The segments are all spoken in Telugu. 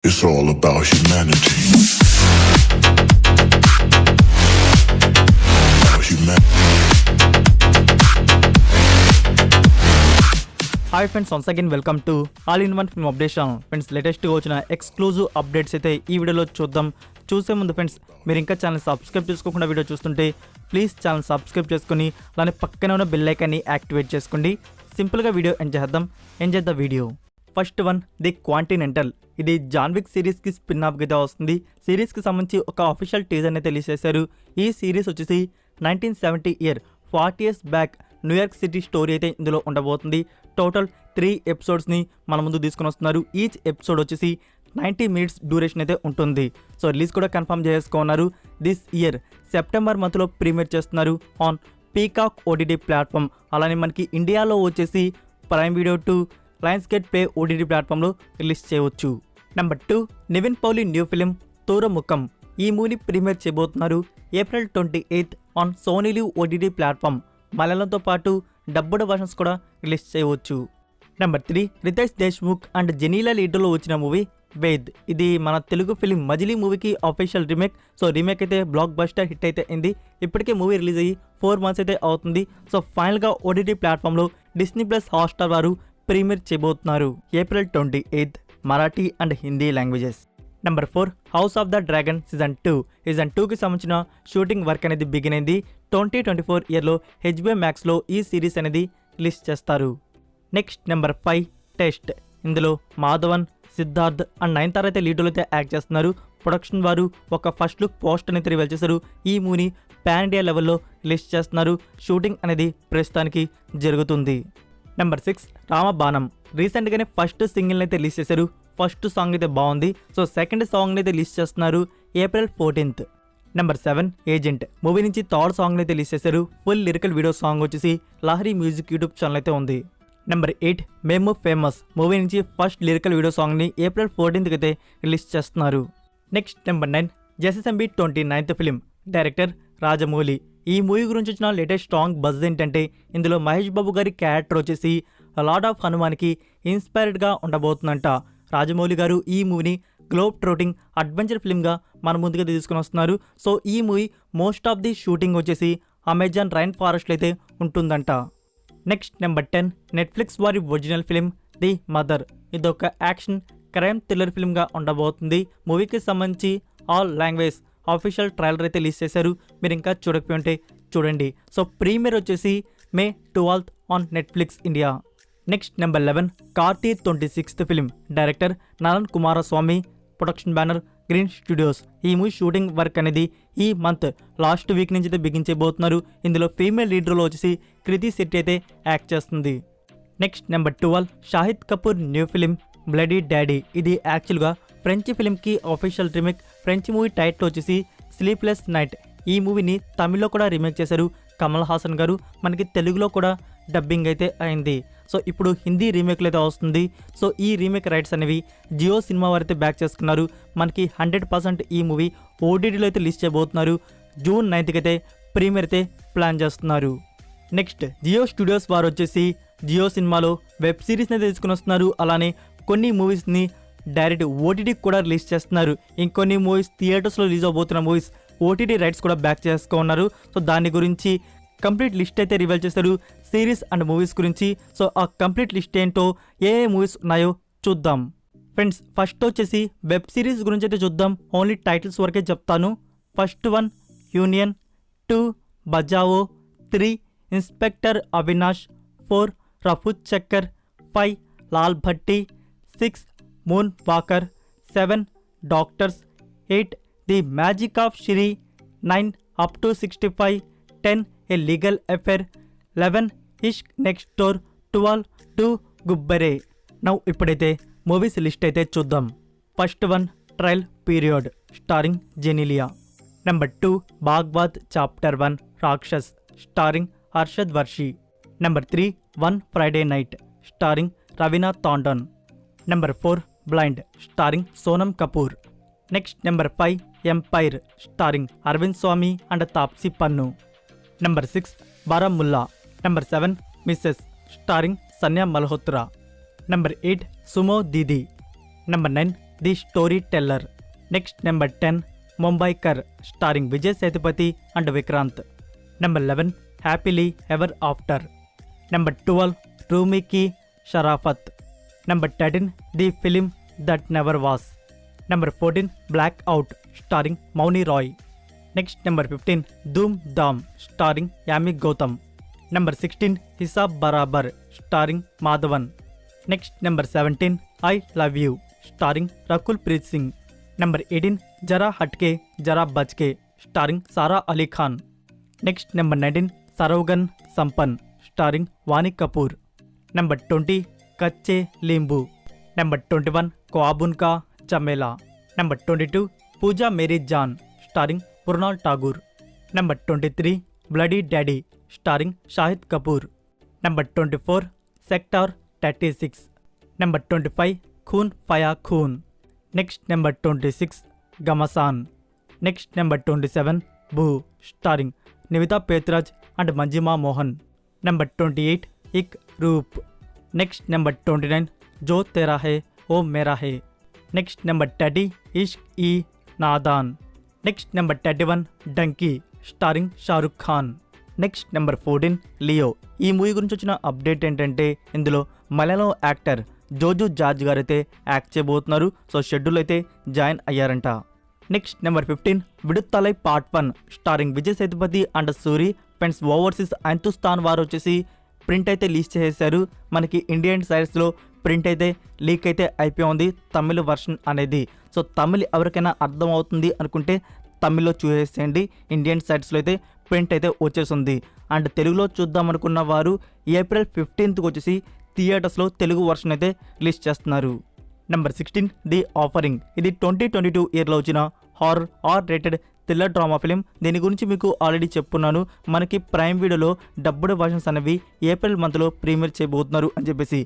It's all about humanity. Hi friends, once again welcome to all in one film update channel. Friends, లేటెస్ట్గా వచ్చిన ఎక్స్క్లూజివ్ అప్డేట్స్ అయితే ఈ వీడియోలో చూద్దాం. చూసే ముందు ఫ్రెండ్స్, మీరు ఇంకా ఛానల్ సబ్స్క్రైబ్ చేసుకోకుండా వీడియో చూస్తుంటే ప్లీజ్ ఛానల్ సబ్స్క్రైబ్ చేసుకుని అలానే పక్కనే ఉన్న బెల్ ఐకాన్ని యాక్టివేట్ చేసుకోండి. సింపుల్గా video enjoy the video. First one, the continental. ఇది జాన్ విక్ సిరీస్కి స్పిన్ ఆఫ్ గా వస్తుంది. సిరీస్కి సంబంధించి ఒక అఫీషియల్ టీజర్ అయితే రిలీజ్ చేశారు. ఈ సిరీస్ వచ్చేసి 1970 year 40 years back New York city story అయితే ఇందులో ఉండబోతుంది. టోటల్ 3 ఎపిసోడ్స్ని మన ముందు తీసుకుని వస్తున్నారు. ఈచ్ ఎపిసోడ్ వచ్చేసి 90 minutes డ్యూరేషన్ అయితే ఉంటుంది. సో రిలీజ్ కూడా కన్ఫర్మ్ చేసుకున్నారు. దిస్ ఇయర్ సెప్టెంబర్ మంత్లో ప్రీమియర్ చేస్తున్నారు ఆన్ పీకాక్ ఓటీటీ ప్లాట్ఫామ్. అలానే మనకి ఇండియాలో వచ్చేసి prime video 2 Lionsgate play OTT ప్లాట్ఫామ్లో రిలీజ్ చేయవచ్చు. Number 2, Nivin Pauly new film Thuramukham. ఈ మూవీని ప్రీమియర్ చేయబోతున్నారు April 28 on Sony Liv OTT platform. మలయాళంతో పాటు డబ్బుడ్ వర్షన్స్ కూడా రిలీజ్ చేయవచ్చు. నెంబర్ 3, రితేష్ దేశ్ముఖ్ అండ్ జెనీలా లీడర్లో వచ్చిన మూవీ వేద్. ఇది మన తెలుగు ఫిలిం మజిలీ మూవీకి అఫీషియల్ రీమేక్. సో రీమేక్ అయితే బ్లాక్ బస్టర్ హిట్ అయితే అయింది. ఇప్పటికే మూవీ రిలీజ్ అయ్యి 4 months అయితే అవుతుంది. సో ఫైనల్గా ఓటీటీ ప్లాట్ఫామ్లో డిస్నీ ప్లస్ హాట్స్టార్ వారు ప్రీమియర్ చేయబోతున్నారు April 28 Marathi and Hindi languages. Number 4, house of the dragon season 2. Season 2కి సంబంధించిన షూటింగ్ వర్క్ అనేది బిగిన్ అయింది. 2024 ఇయర్లో HBO Maxలో ఈ సిరీస్ అనేది రిలీజ్ చేస్తారు. Next number 5, test. ఇందులో మాధవన్, సిద్ధార్థ్ అండ్ నయనతార అయితే లీడర్లు అయితే యాక్ట్ చేస్తున్నారు. ప్రొడక్షన్ వారు ఒక ఫస్ట్ లుక్ పోస్ట్ అనేది రివీల్ చేశారు. ఈ మూవీని పాన్ ఇండియా లెవెల్లో రిలీజ్ చేస్తున్నారు. షూటింగ్ అనేది ప్రస్తుతానికి జరుగుతుంది. నెంబర్ 6, రామబాణం. రీసెంట్గానే ఫస్ట్ సింగిల్ అయితే రిలీజ్ చేశారు. ఫస్ట్ సాంగ్ అయితే బాగుంది. సో సెకండ్ సాంగ్ అయితే రిలీజ్ చేస్తున్నారు April 14th. Number 7, agent. Movie నుంచి థర్డ్ సాంగ్ అయితే రిలీజ్ చేశారు. ఫుల్ లిరికల్ వీడియో సాంగ్ వచ్చేసి లహరి మ్యూజిక్ యూట్యూబ్ ఛానల్ అయితే ఉంది. నెంబర్ 8, మేము ఫేమస్. మూవీ నుంచి ఫస్ట్ లిరికల్ వీడియో సాంగ్ని April 14th అయితే రిలీజ్ చేస్తున్నారు. Next number 9, జెసిఎంబి 29th film. Director Rajamouli. ఈ మూవీ గురించి వచ్చిన లేటెస్ట్ స్ట్రాంగ్ బజ్ ఏంటంటే ఇందులో మహేష్ బాబు గారి క్యారెక్టర్ వచ్చేసి లార్డ్ ఆఫ్ హనుమాన్కి ఇన్స్పైర్డ్గా ఉండబోతుందంట. రాజమౌళి గారు ఈ మూవీని గ్లోబ్ ట్రోటింగ్ అడ్వెంచర్ ఫిల్మ్గా మన ముందుగా తీసుకుని వస్తున్నారు. సో ఈ movie most of the shooting వచ్చేసి అమెజాన్ రైన్ ఫారెస్ట్లో అయితే ఉంటుందంట. నెక్స్ట్ నెంబర్ 10, నెట్ఫ్లిక్స్ వారి ఒరిజినల్ ఫిలిం ది మదర్. ఇదొక యాక్షన్ క్రైమ్ థ్రిల్లర్ ఫిల్మ్గా ఉండబోతుంది. మూవీకి సంబంధించి ఆల్ లాంగ్వేజ్ ఆఫీషియల్ ట్రైలర్ అయితే రిలీజ్ చేశారు. మీరు ఇంకా చూడకపోయి ఉంటే చూడండి. సో ప్రీమియర్ వచ్చేసి May 12th on Netflix India. Next number 11, Karthi 26th film. Director Nalan Kumaraswamy. Production banner green studios. ఈ మూవీ షూటింగ్ వర్క్ అనేది ఈ మంత్ లాస్ట్ వీక్ నుంచి అయితే బిగించబోతున్నారు. ఇందులో ఫీమేల్ లీడర్లో వచ్చేసి కృతి శెట్టి అయితే యాక్ట్ చేస్తుంది. Next number 12, Shahid Kapoor new film bloody daddy. ఇది యాక్చువల్గా ఫ్రెంచ్ ఫిలింకి official remake. French movie title వచ్చేసి స్లీప్లెస్ నైట్. ఈ మూవీని తమిళ్లో కూడా రీమేక్ చేశారు కమల్ హాసన్ గారు. మనకి తెలుగులో కూడా డబ్బింగ్ అయితే అయింది. సో ఇప్పుడు హిందీ రీమేక్లో అయితే వస్తుంది. సో ఈ రీమేక్ రైట్స్ అనేవి జియో సినిమా వారు అయితే బ్యాక్ చేసుకున్నారు. మనకి 100% ఈ మూవీ ఓటీటీలో అయితే రిలీజ్ చేయబోతున్నారు. June 9th అయితే ప్రీమియర్ అయితే ప్లాన్ చేస్తున్నారు. నెక్స్ట్ జియో స్టూడియోస్ వారు వచ్చేసి జియో సినిమాలో వెబ్ సిరీస్ని అయితే తీసుకుని వస్తున్నారు. అలానే కొన్ని మూవీస్ని డైరెక్ట్ ఓటీటీకి కూడా రిలీజ్ చేస్తున్నారు. ఇంకొన్ని మూవీస్ థియేటర్స్లో రిలీజ్ అవబోతున్న మూవీస్ ఓటీటీ రైట్స్ కూడా బ్యాక్ చేసుకున్నారు. సో దాని గురించి కంప్లీట్ లిస్ట్ అయితే రివీల్ చేశారు సిరీస్ అండ్ మూవీస్ గురించి. సో ఆ కంప్లీట్ లిస్ట్ ఏంటో, ఏ మూవీస్ ఉన్నాయో చూద్దాం. ఫ్రెండ్స్, ఫస్ట్ వచ్చేసి వెబ్ సిరీస్ గురించి అయితే చూద్దాం. ఓన్లీ టైటిల్స్ వరకే చెప్తాను. First 1 union, 2 Bajao, 3 inspector Avinash, 4 Rafuchakkar, 5 Lal Batti, 6 moon walker, 7 doctors, 8 the magic of Shiri, 9 up to 65, 10 a legal affair, 11 Ishq next door, 12 టు గుబ్బరే. నౌ ఇప్పుడైతే మూవీస్ లిస్ట్ అయితే చూద్దాం. First 1, trial period starring Genelia. Number 2, బాగ్బాద్ chapter 1 Rakshas starring Arshad Warsi. Number 3, 1 Friday night starring Raveena Tandon. Number 4, blind starring Sonam Kapoor. Next number 5, empire starring Arvind Swamy and Taapsee Pannu. Number 6, Baramulla. Number 7, Mrs starring Sanya Malhotra. Number 8, Sumo Didi. Number 9, the story teller. Next number 10 Mumbaikar starring Vijay Sethupathi and Vikrant. Number 11 happily ever after. Number 12 రూమికి షరాఫత్. Number 13 the film that never was. Number 14 black out starring Mouni Roy. Next number 15 Dhoom Dham starring Yami Gautam. Number 16 హిసాబ్ బరాబర్ starring Madhavan. Next number 17 I love you starring Rakul Preet Singh. Number 18 జరా హట్కే జరా బచ్కే స్టారింగ్ సారా అలీ ఖాన్. నెక్స్ట్ నెంబర్ 19 సరోగన్ సంపన్ starring Vaani Kapoor. Number 20 Kacchey Limbu. Number 21 క్వాబున్కా చమేలా. నెంబర్ 22 పూజా మేరీ జాన్ స్టారింగ్ కుర్నాల్ Thakur. Number 23 bloody daddy starring Shahid Kapoor. Number 24 sector 36. Number 25 ఖూన్ ఫయా ఖూన్. Next number 26 Ghamasaan. Next number 27 boo starring Nivetha Pethuraj and Manjima Mohan. Number 28 ఇక్ రూప్. నెక్స్ట్ నెంబర్ 29 జో తెరా హే ఓ మేరా హే. Next number 30 Ishq E Nadaan. Next number 31 Dunki starring Shahrukh Khan. Next number 14 Leo. ఈ మూవీ గురించి వచ్చిన అప్డేట్ ఏంటంటే ఇందులో మలయాళం యాక్టర్ జోజు జార్జ్ గారు అయితే యాక్ట్ చేయబోతున్నారు. సో షెడ్యూల్ అయితే జాయిన్ అయ్యారంట. Next number 15 Viduthalai part 1 starring Vijay Sethupathi and Soori. Friends overseas Hindustan వారు వచ్చేసి ప్రింట్ అయితే లీక్ చేసేసారు. మనకి ఇండియన్ సైడ్స్లో ప్రింట్ అయితే లీక్ అయితే అయిపోయింది తమిళ వర్షన్ అనేది. సో తమిళ్ ఎవరికైనా అర్థం అవుతుంది అనుకుంటే తమిళ్లో చూసేసేయండి. ఇండియన్ సైట్స్లో అయితే ప్రింట్ అయితే వచ్చేసింది. అండ్ తెలుగులో చూద్దాం అనుకున్న వారు ఏప్రిల్ 15th వచ్చేసి థియేటర్స్లో తెలుగు వర్షన్ అయితే రిలీజ్ చేస్తున్నారు. Number 16 the offering. ఇది 2022 ఇయర్లో వచ్చిన horror are rated thriller drama film. దీని గురించి మీకు ఆల్రెడీ చెప్పున్నాను. మనకి ప్రైమ్ వీడియోలో డబ్బుడ్ వర్షన్స్ అనేవి ఏప్రిల్ మంత్లో ప్రీమియర్ చేయబోతున్నారు అని చెప్పేసి.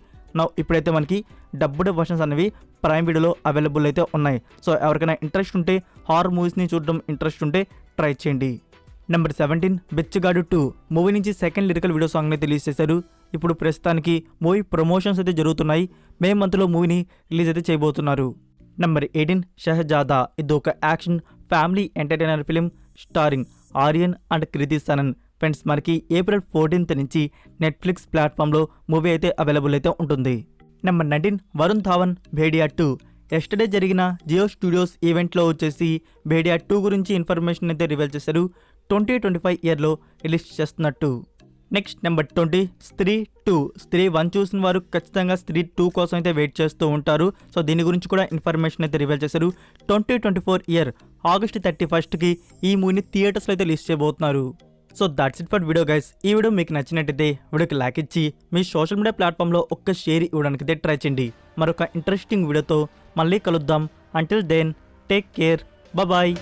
ఇప్పుడైతే మనకి డబ్బుడ్ వర్షన్స్ అనేవి ప్రైమ్ వీడియోలో అవైలబుల్ అయితే ఉన్నాయి. సో ఎవరికైనా ఇంట్రెస్ట్ ఉంటే హారర్ మూవీస్ని చూడడం ఇంట్రెస్ట్ ఉంటే ట్రై చేయండి. నెంబర్ 17 బిచ్చగాడు 2 మూవీ నుంచి సెకండ్ లిరికల్ వీడియో సాంగ్ని అయితే రిలీజ్ చేశారు. ఇప్పుడు ప్రస్తుతానికి మూవీ ప్రమోషన్స్ అయితే జరుగుతున్నాయి. మే మంత్లో మూవీని రిలీజ్ అయితే చేయబోతున్నారు. నెంబర్ 18 షహజాదా. ఇది ఒక action family entertainer film starring Aryan and Kriti Sanon. Friends మనకి ఏప్రిల్ 14th నుంచి నెట్ఫ్లిక్స్ ప్లాట్ఫామ్లో మూవీ అయితే అవైలబుల్ అయితే ఉంటుంది. నెంబర్ 19 వరుణ్ ధావన్ భేడియా 2. ఎస్టర్డే జరిగిన జియో స్టూడియోస్ ఈవెంట్లో వచ్చేసి భేడియా 2 గురించి ఇన్ఫర్మేషన్ అయితే రివీల్ చేశారు. 2025 ఇయర్లో రిలీజ్ చేస్తున్నట్టు. నెక్స్ట్ నెంబర్ 20 స్త్రీ 2. స్త్రీ 1 చూసిన వారు ఖచ్చితంగా స్త్రీ 2 కోసం అయితే వెయిట్ చేస్తూ ఉంటారు. సో దీని గురించి కూడా ఇన్ఫర్మేషన్ అయితే రివీల్ చేశారు. 2024 ఇయర్ ఆగస్ట్ 31st ఈ మూవీని థియేటర్స్లో అయితే రిలీజ్ చేయబోతున్నారు. So that's it for video guys. ఈ వీడియో మీకు నచ్చినట్టయితే వీడియోకి లైక్ ఇచ్చి మీ సోషల్ మీడియా ప్లాట్ఫామ్లో ఒక్క షేర్ ఇవ్వడానికి అయితే ట్రై చేయండి. మరొక ఇంట్రెస్టింగ్ వీడియోతో మళ్ళీ కలుద్దాం. Until then take care. Bye.